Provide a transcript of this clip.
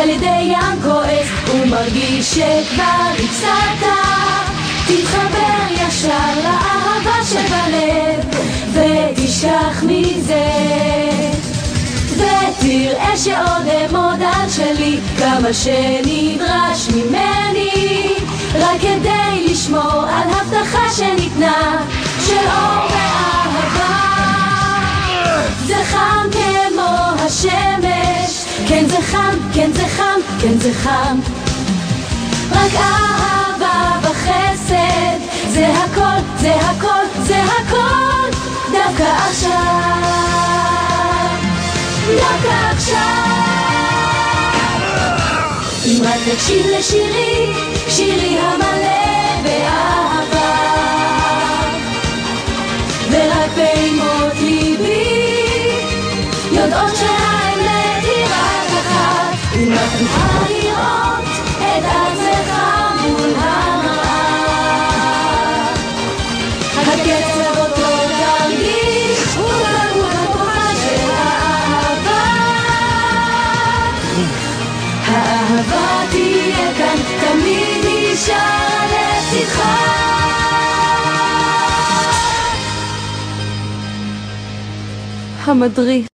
על ידי ים כועס ומרגיש שכבר הפסדת. תתחבר ישר לאהבה שבלב ותשכח מזה, ותראה שעוד אמוד על שלי כמה שנדרש ממני, רק כדי לשמור על הבטחה שניתנה של אור ואהבה. זה חם כמו השמש, כן זה חם, כן זה חם, כן זה חם, רק אהבה וחסד, זה הכל, זה הכל, זה הכל, דווקא עכשיו, דווקא עכשיו. אם רק תקשיב לשירי, שירי המלא באהבה, ורק פעימות ליבי יודעות שהאמת היא רק אחת. אם רק תוכל לראות את עצמך מול המראה, הקצב אותו תרגיש, הוא הכוחה של האהבה. האהבה תהיה כאן, תמיד נשאר לצדך. המדריך